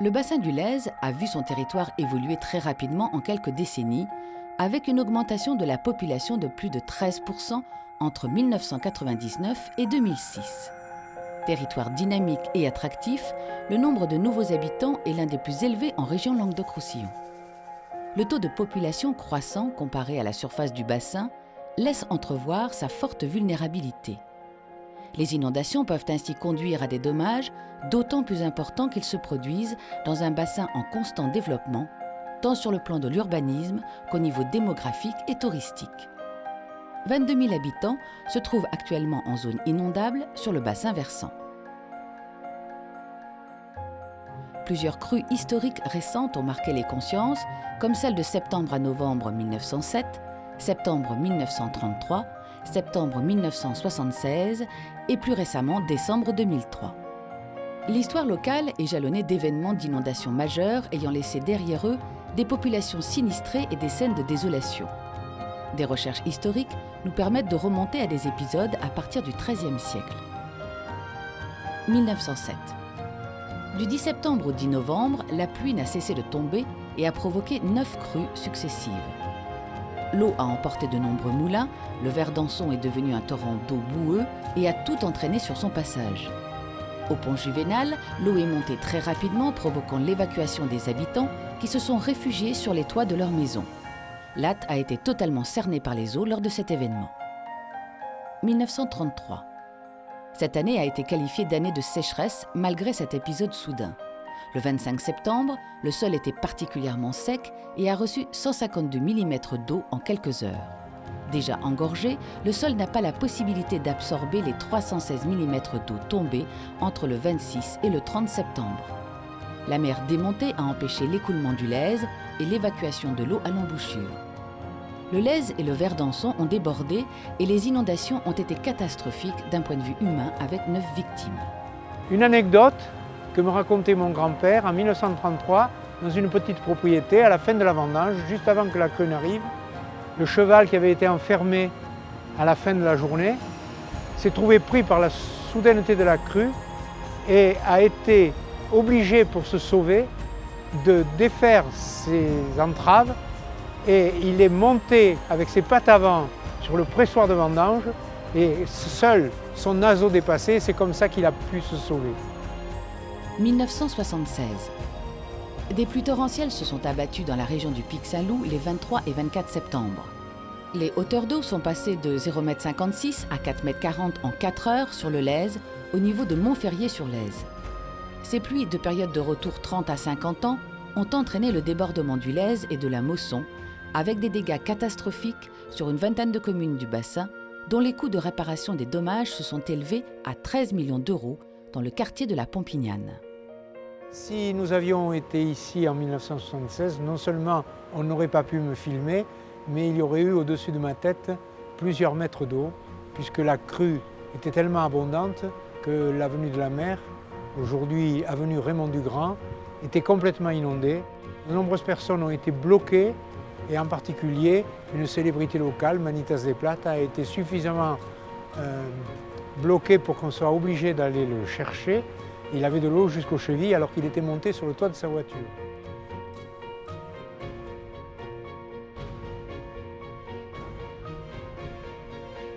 Le bassin du Lèze a vu son territoire évoluer très rapidement en quelques décennies, avec une augmentation de la population de plus de 13% entre 1999 et 2006. Territoire dynamique et attractif, le nombre de nouveaux habitants est l'un des plus élevés en région Languedoc-Roussillon. Le taux de population croissant comparé à la surface du bassin laisse entrevoir sa forte vulnérabilité. Les inondations peuvent ainsi conduire à des dommages d'autant plus importants qu'ils se produisent dans un bassin en constant développement, tant sur le plan de l'urbanisme qu'au niveau démographique et touristique. 22 000 habitants se trouvent actuellement en zone inondable sur le bassin versant. Plusieurs crues historiques récentes ont marqué les consciences, comme celle de septembre à novembre 1907, septembre 1933, septembre 1976 et plus récemment décembre 2003. L'histoire locale est jalonnée d'événements d'inondations majeures ayant laissé derrière eux des populations sinistrées et des scènes de désolation. Des recherches historiques nous permettent de remonter à des épisodes à partir du XIIIe siècle. 1907. Du 10 septembre au 10 novembre, la pluie n'a cessé de tomber et a provoqué 9 crues successives. L'eau a emporté de nombreux moulins, le Verdançon est devenu un torrent d'eau boueux et a tout entraîné sur son passage. Au pont Juvénal, l'eau est montée très rapidement, provoquant l'évacuation des habitants qui se sont réfugiés sur les toits de leurs maisons. Latte a été totalement cernée par les eaux lors de cet événement. 1933. Cette année a été qualifiée d'année de sécheresse malgré cet épisode soudain. Le 25 septembre, le sol était particulièrement sec et a reçu 152 mm d'eau en quelques heures. Déjà engorgé, le sol n'a pas la possibilité d'absorber les 316 mm d'eau tombée entre le 26 et le 30 septembre. La mer démontée a empêché l'écoulement du Lèze et l'évacuation de l'eau à l'embouchure. Le Lèze et le Verdançon ont débordé et les inondations ont été catastrophiques d'un point de vue humain avec 9 victimes. Une anecdote que me racontait mon grand-père en 1933 dans une petite propriété à la fin de la vendange, juste avant que la crue n'arrive. Le cheval qui avait été enfermé à la fin de la journée s'est trouvé pris par la soudaineté de la crue et a été obligé pour se sauver de défaire ses entraves et il est monté avec ses pattes avant sur le pressoir de vendange et seul son naseau dépassé, c'est comme ça qu'il a pu se sauver. 1976. Des pluies torrentielles se sont abattues dans la région du Pic Saint-Loup les 23 et 24 septembre. Les hauteurs d'eau sont passées de 0,56 m à 4,40 m en 4 heures sur le Lèze, au niveau de Montferrier-sur-Lèze. Ces pluies de période de retour 30 à 50 ans ont entraîné le débordement du Lèze et de la Mosson, avec des dégâts catastrophiques sur une vingtaine de communes du bassin, dont les coûts de réparation des dommages se sont élevés à 13 millions d'euros dans le quartier de la Pompignane. Si nous avions été ici en 1976, non seulement on n'aurait pas pu me filmer, mais il y aurait eu au-dessus de ma tête plusieurs mètres d'eau, puisque la crue était tellement abondante que l'avenue de la Mer, aujourd'hui avenue Raymond Dugrand, était complètement inondée. De nombreuses personnes ont été bloquées et en particulier une célébrité locale, Manitas de Plata, a été suffisamment bloqué pour qu'on soit obligé d'aller le chercher. Il avait de l'eau jusqu'aux chevilles alors qu'il était monté sur le toit de sa voiture.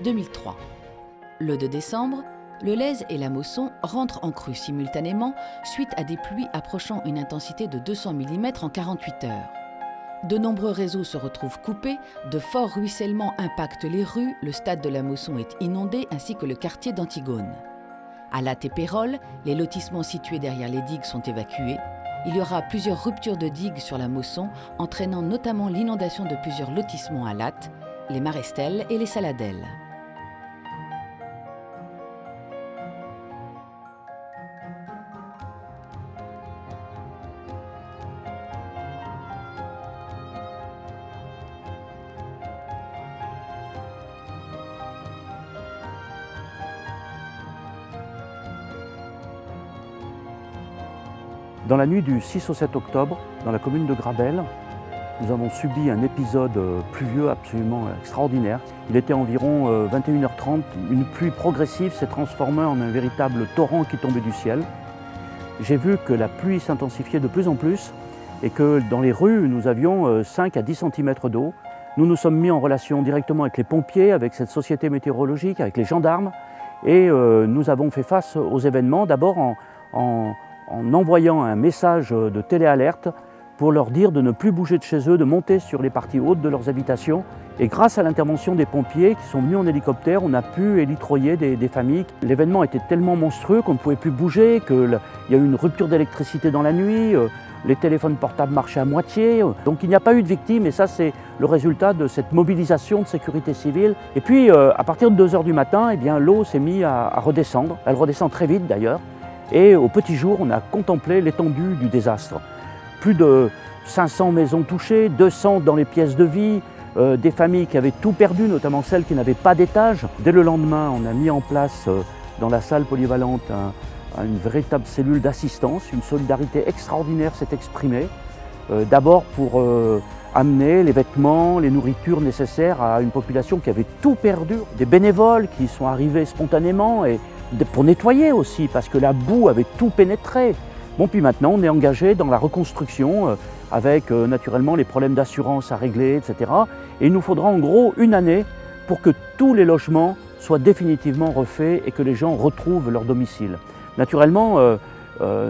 « 2003. Le 2 décembre, le Lèze et la Mosson rentrent en crue simultanément suite à des pluies approchant une intensité de 200 mm en 48 heures. De nombreux réseaux se retrouvent coupés, de forts ruissellements impactent les rues, le stade de la Mosson est inondé ainsi que le quartier d'Antigone. À Latte et Pérols, les lotissements situés derrière les digues sont évacués. Il y aura plusieurs ruptures de digues sur la Mosson, entraînant notamment l'inondation de plusieurs lotissements à Latte, les Marestelles et les Saladelles. Dans la nuit du 6 au 7 octobre, dans la commune de Grabel, nous avons subi un épisode pluvieux absolument extraordinaire. Il était environ 21h30, une pluie progressive s'est transformée en un véritable torrent qui tombait du ciel. j'ai vu que la pluie s'intensifiait de plus en plus et que dans les rues, nous avions 5 à 10 cm d'eau. Nous nous sommes mis en relation directement avec les pompiers, avec cette société météorologique, avec les gendarmes et nous avons fait face aux événements, d'abord en envoyant un message de téléalerte pour leur dire de ne plus bouger de chez eux, de monter sur les parties hautes de leurs habitations. Et grâce à l'intervention des pompiers qui sont venus en hélicoptère, on a pu élitroyer des familles. L'événement était tellement monstrueux qu'on ne pouvait plus bouger, qu'il y a eu une rupture d'électricité dans la nuit, les téléphones portables marchaient à moitié. Donc il n'y a pas eu de victimes et ça c'est le résultat de cette mobilisation de sécurité civile. Et puis à partir de 2 h du matin, eh bien, l'eau s'est mise à redescendre. Elle redescend très vite d'ailleurs. Et au petit jour, on a contemplé l'étendue du désastre. Plus de 500 maisons touchées, 200 dans les pièces de vie, des familles qui avaient tout perdu, notamment celles qui n'avaient pas d'étage. Dès le lendemain, on a mis en place dans la salle polyvalente une véritable cellule d'assistance. Une solidarité extraordinaire s'est exprimée. D'abord pour amener les vêtements, les nourritures nécessaires à une population qui avait tout perdu. Des bénévoles qui sont arrivés spontanément et pour nettoyer aussi, parce que la boue avait tout pénétré. Bon, puis maintenant, on est engagé dans la reconstruction avec naturellement les problèmes d'assurance à régler, etc. Et il nous faudra en gros 1 année pour que tous les logements soient définitivement refaits et que les gens retrouvent leur domicile. Naturellement,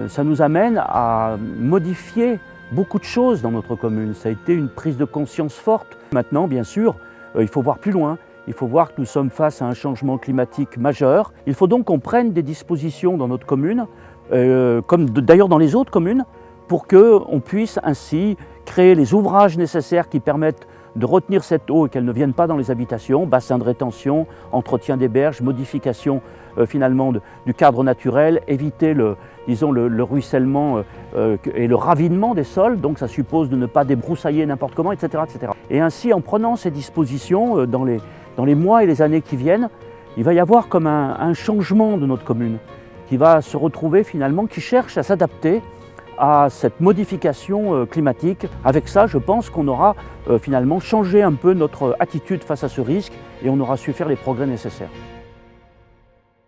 ça nous amène à modifier beaucoup de choses dans notre commune. Ça a été une prise de conscience forte. Maintenant, bien sûr, il faut voir plus loin. Il faut voir que nous sommes face à un changement climatique majeur. Il faut donc qu'on prenne des dispositions dans notre commune, comme d'ailleurs dans les autres communes, pour qu'on puisse ainsi créer les ouvrages nécessaires qui permettent de retenir cette eau et qu'elle ne vienne pas dans les habitations, bassins de rétention, entretien des berges, modification finalement du cadre naturel, éviter le ruissellement et le ravinement des sols, donc ça suppose de ne pas débroussailler n'importe comment, etc., etc. Et ainsi, en prenant ces dispositions dans les mois et les années qui viennent, il va y avoir comme un changement de notre commune qui va se retrouver finalement, qui cherche à s'adapter à cette modification climatique. Avec ça, je pense qu'on aura finalement changé un peu notre attitude face à ce risque et on aura su faire les progrès nécessaires.